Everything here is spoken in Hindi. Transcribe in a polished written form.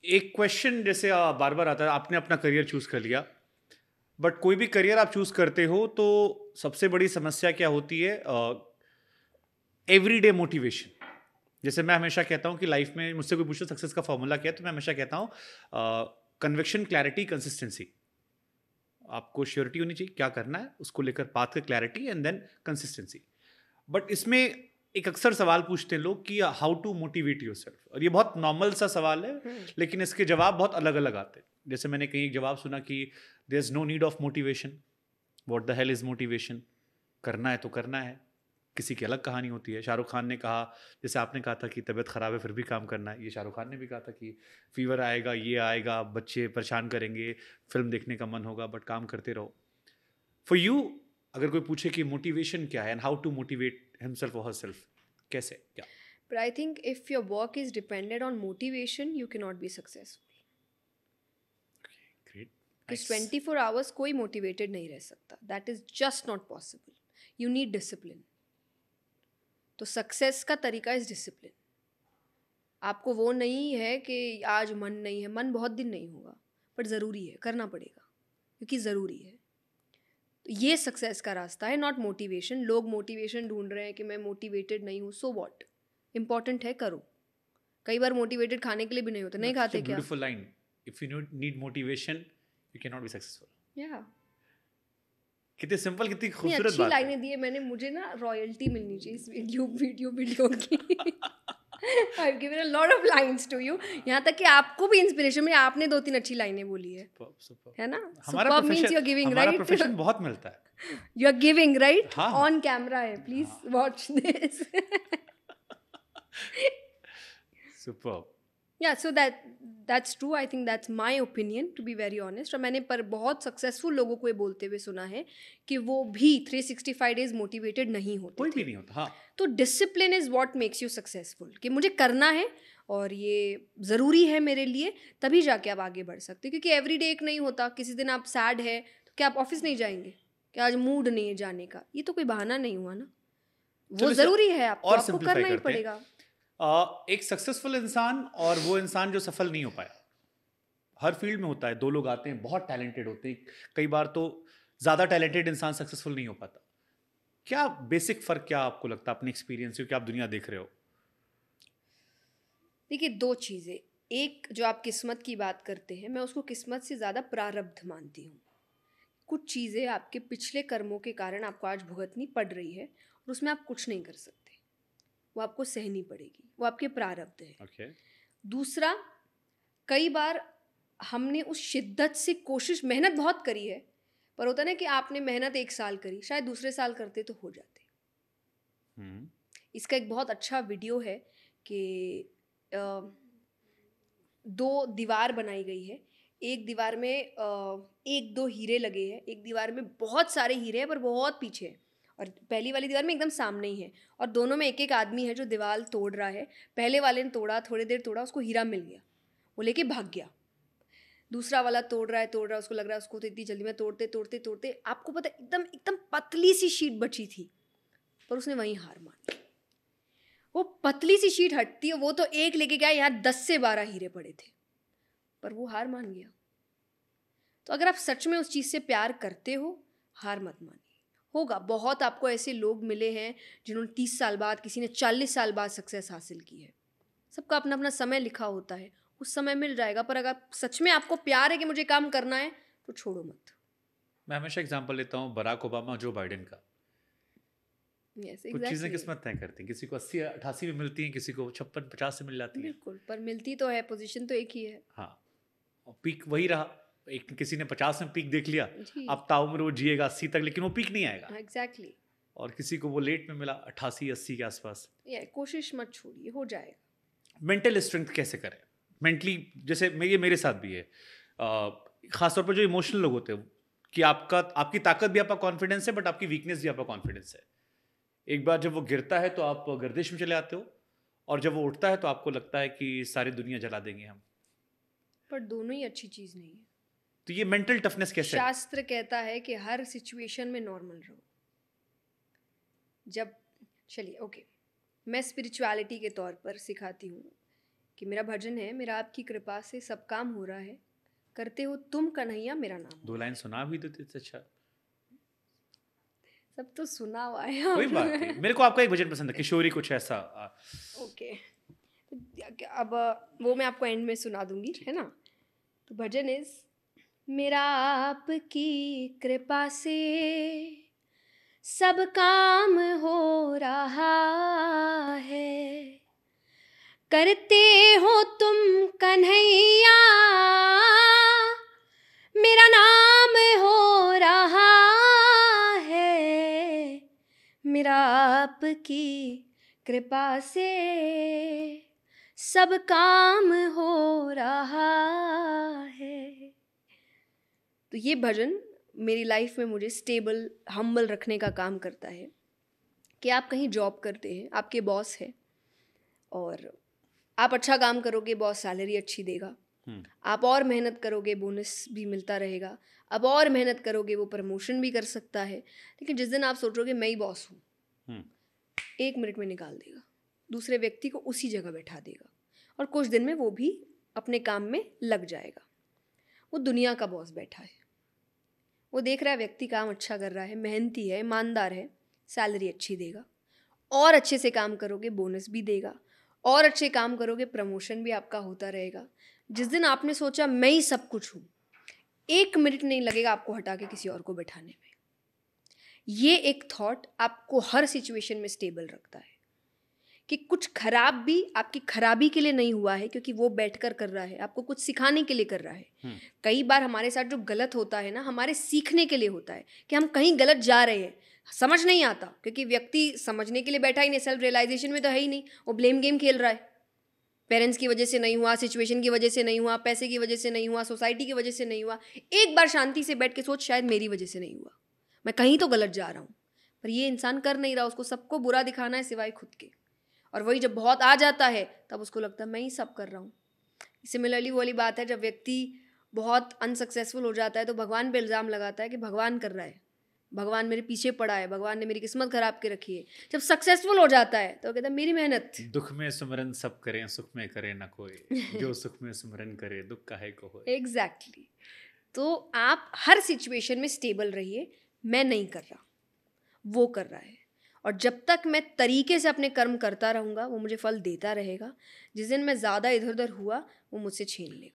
एक क्वेश्चन जैसे बार बार आता है, आपने अपना करियर चूज कर लिया, बट कोई भी करियर आप चूज करते हो तो सबसे बड़ी समस्या क्या होती है? Everyday motivation. जैसे मैं हमेशा कहता हूँ कि लाइफ में मुझसे कोई पूछे सक्सेस का फॉर्मूला क्या है, तो मैं हमेशा कहता हूँ कन्विक्शन, क्लैरिटी, कंसिस्टेंसी। आपको श्योरिटी होनी चाहिए क्या करना है, उसको लेकर पाथ का clarity and then consistency. But इसमें एक अक्सर सवाल पूछते हैं लोग कि हाउ टू मोटिवेट योरसेल्फ, और ये बहुत नॉर्मल सा सवाल है, लेकिन इसके जवाब बहुत अलग अलग आते हैं। जैसे मैंने कहीं एक जवाब सुना कि there is no need of motivation, what the hell is motivation. करना है तो करना है, किसी की अलग कहानी होती है। शाहरुख खान ने कहा, जैसे आपने कहा था कि तबीयत खराब है फिर भी काम करना है, ये शाहरुख खान ने भी कहा था कि फीवर आएगा, ये आएगा, बच्चे परेशान करेंगे, फिल्म देखने का मन होगा, बट काम करते रहो। फॉर यू, अगर कोई पूछे कि मोटिवेशन क्या है and how to motivate himself और हरसेल्फ, कैसे क्या? But I think if your work is dependent on motivation, you cannot be successful. Great, Because nice. 24 hours कोई motivated नहीं रह सकता. That is just not possible. You need discipline. तो सक्सेस का तरीका इज डिसिप्लिन. आपको वो नहीं है कि आज मन नहीं है, मन बहुत दिन नहीं होगा, बट ज़रूरी है, करना पड़ेगा क्योंकि ज़रूरी है. तो ये सक्सेस का रास्ता है, नॉट मोटिवेशन. लोग मोटिवेशन ढूंढ रहे हैं कि मैं मोटिवेटेड नहीं हूँ, सो वॉट. इम्पॉर्टेंट है, करो. कई बार मोटिवेटेड खाने के लिए भी नहीं होते, नहीं खाते क्या? Beautiful line, if you need motivation you can not be successful. या कितनी सिंपल, कितनी इतनी खूबसूरत अच्छी बात है। लाइनें दी है मैंने, मुझे ना रॉयल्टी मिलनी चाहिए इस वीडियो की. I've given a lot of lines to you. यहाँ तक कि आपको भी इंस्पिरेशन मिली, आपने 2-3 अच्छी लाइनें बोली है. Superb. है ना? हमारा Superb means profession, you're giving, हमारा right? प्रोफेशन बहुत मिलता है। You're giving, right? हाँ हाँ On camera है, please हाँ, watch this. Super. Yeah, so that's true. I think that's my opinion, to be very honest. और मैंने पर बहुत सक्सेसफुल लोगों को ये बोलते हुए सुना है कि वो भी 365 डेज मोटिवेटेड नहीं होते कोई थे. भी नहीं होता। हाँ, तो discipline is what makes you successful, कि मुझे करना है और ये ज़रूरी है मेरे लिए, तभी जाके आप आगे बढ़ सकते हो. क्योंकि एवरी डे एक नहीं होता. किसी दिन आप सैड है तो क्या आप ऑफिस नहीं जाएंगे? क्या आज मूड नहीं है जाने का? ये तो कोई बहाना नहीं हुआ ना. वो चलो इसे ज़रूरी है, और आपको सिंप्लीफाई करना ही करते हैं। पड़ेगा. एक सक्सेसफुल इंसान और वो इंसान जो सफल नहीं हो पाया, हर फील्ड में होता है। दो लोग आते हैं बहुत टैलेंटेड होते हैं, कई बार तो ज्यादा टैलेंटेड इंसान सक्सेसफुल नहीं हो पाता। क्या बेसिक फर्क क्या आपको लगता है अपने एक्सपीरियंस से, क्या आप दुनिया देख रहे हो? देखिए, 2 चीज़ें. एक, जो आप किस्मत की बात करते हैं, मैं उसको किस्मत से ज़्यादा प्रारब्ध मानती हूँ. कुछ चीज़ें आपके पिछले कर्मों के कारण आपको आज भुगतनी पड़ रही है और उसमें आप कुछ नहीं कर सकते. वो आपको सहनी पड़ेगी, वो आपके प्रारब्ध है. ओके। दूसरा, कई बार हमने उस शिद्दत से कोशिश, मेहनत बहुत करी है, पर होता है ना कि आपने मेहनत 1 साल करी, शायद दूसरे साल करते तो हो जाते. हम्म। इसका एक बहुत अच्छा वीडियो है कि 2 दीवार बनाई गई है. एक दीवार में 1-2 हीरे लगे हैं, एक दीवार में बहुत सारे हीरे हैं पर बहुत पीछे है, और पहली वाली दीवार में एकदम सामने ही है, और दोनों में एक-एक आदमी है जो दीवार तोड़ रहा है. पहले वाले ने तोड़ा, थोड़ी देर तोड़ा, उसको हीरा मिल गया, वो लेके भाग गया. दूसरा वाला तोड़ रहा है, उसको लग रहा है उसको तो इतनी जल्दी में तोड़ते, आपको पता है एकदम एकदम पतली सी शीट बची थी, पर उसने वहीं हार मान ली. वो पतली सी शीट हटती है, वो तो एक लेके गया, यहाँ 10 से 12 हीरे पड़े थे, पर वो हार मान गया. तो अगर आप सच में उस चीज़ से प्यार करते हो, हार मत मानिए. होगा, बहुत आपको ऐसे लोग मिले हैं जिन्होंने 30 साल बाद, किसी ने 40 साल बाद सक्सेस हासिल की है. सबका अपना अपना समय लिखा होता है, उस समय मिल जाएगा. पर अगर सच में आपको प्यार है कि मुझे काम करना है, तो छोड़ो मत. मैं हमेशा एग्जांपल लेता हूँ बराक ओबामा, जो बाइडेन का। यस, कुछ चीज़ें एग्जैक्टली. किस्मत तय करती हैं, किसी को 80-88 में मिलती हैं, किसी को 56-50 से मिल जाती हैं। बिल्कुल, पर मिलती तो है, पोजीशन तो एक ही है. हाँ, और पीक वही रहा। एक किसी ने 50 में पीक देख लिया, जी, अब ताउम्र वो जिएगा 80 तक, लेकिन वो पीक नहीं आएगा। एग्जैक्टली. और किसी को वो लेट में मिला 88-80 के आसपास। ये कोशिश मत छोड़िए, हो जाएगा. मेंटल स्ट्रेंथ कैसे करें मेंटली? जैसे ये मेरे साथ भी है, खासतौर पर जो इमोशनल लोग होते हैं, कि आपकी ताकत भी आपका कॉन्फिडेंस है, बट आपकी वीकनेस भी आपका कॉन्फिडेंस है। एक बार जब वो गिरता है तो आप गर्दिश में चले आते हो, और जब वो उठता है तो आपको लगता है कि सारी दुनिया जला देंगे हम। पर दोनों ही अच्छी चीज़ नहीं है. तो ये मेंटल टफनेस कैसे है? शास्त्र कहता है कि हर सिचुएशन में नॉर्मल रहो. जब, चलिए ओके, मैं स्पिरिचुअलिटी के तौर पर सिखाती हूँ कि मेरा भजन है, मेरा आपकी कृपा से सब काम हो रहा है, करते हो तुम कन्हैया मेरा नाम। 2 लाइन सुना भी देते तो अच्छा। सब तो सुना हुआ है कोई बात नहीं, मेरे को आपका एक भजन पसंद है, किशोरी कुछ ऐसा। ओके, अब वो मैं आपको एंड में सुना दूंगी, है ना। तो भजन इज, मेरा आपकी कृपा से सब काम हो रहा है, करते हो तुम कन्हैया मेरा नाम हो रहा है, मेरा आपकी कृपा से सब काम हो रहा है। तो ये भजन मेरी लाइफ में मुझे स्टेबल, हम्बल रखने का काम करता है कि आप कहीं जॉब करते हैं, आपके बॉस है और आप अच्छा काम करोगे, बॉस सैलरी अच्छी देगा, आप और मेहनत करोगे, बोनस भी मिलता रहेगा, अब और मेहनत करोगे, वो प्रमोशन भी कर सकता है। लेकिन जिस दिन आप सोचोगे मैं ही बॉस हूँ, 1 मिनट में निकाल देगा, दूसरे व्यक्ति को उसी जगह बैठा देगा और कुछ दिन में वो भी अपने काम में लग जाएगा। वो दुनिया का बॉस बैठा है, वो देख रहा है व्यक्ति काम अच्छा कर रहा है, मेहनती है, ईमानदार है, सैलरी अच्छी देगा, और अच्छे से काम करोगे बोनस भी देगा, और अच्छे काम करोगे प्रमोशन भी आपका होता रहेगा। जिस दिन आपने सोचा मैं ही सब कुछ हूँ, 1 मिनट नहीं लगेगा आपको हटा के किसी और को बैठाने में। ये एक थॉट आपको हर सिचुएशन में स्टेबल रखता है कि कुछ खराब भी आपकी खराबी के लिए नहीं हुआ है, क्योंकि वो बैठकर कर रहा है, आपको कुछ सिखाने के लिए कर रहा है। कई बार हमारे साथ जो गलत होता है ना, हमारे सीखने के लिए होता है कि हम कहीं गलत जा रहे हैं, समझ नहीं आता, क्योंकि व्यक्ति समझने के लिए बैठा ही नहीं, सेल्फ रियलाइजेशन में तो है ही नहीं, वो ब्लेम गेम खेल रहा है। पेरेंट्स की वजह से नहीं हुआ, सिचुएशन की वजह से नहीं हुआ, पैसे की वजह से नहीं हुआ, सोसाइटी की वजह से नहीं हुआ। एक बार शांति से बैठ के सोच, शायद मेरी वजह से नहीं हुआ, मैं कहीं तो गलत जा रहा हूँ। पर ये इंसान कर नहीं रहा, उसको सबको बुरा दिखाना है सिवाय खुद के। और वही जब बहुत आ जाता है तब उसको लगता है मैं ही सब कर रहा हूँ। सिमिलरली वो वाली बात है, जब व्यक्ति बहुत अनसक्सेसफुल हो जाता है तो भगवान पे इल्ज़ाम लगाता है कि भगवान कर रहा है, भगवान मेरे पीछे पड़ा है, भगवान ने मेरी किस्मत खराब के रखी है। जब सक्सेसफुल हो जाता है तो कहता है मेरी मेहनत। दुख में सुमरन सब करें, सुख में करे ना कोई, जो सुख में सुमरन करे दुख काहे को होए। एग्जैक्टली। तो आप हर सिचुएशन में स्टेबल रहिए, मैं नहीं कर रहा, वो कर रहा है, और जब तक मैं तरीके से अपने कर्म करता रहूँगा वो मुझे फल देता रहेगा। जिस दिन मैं ज़्यादा इधर उधर हुआ वो मुझसे छीन लेगा।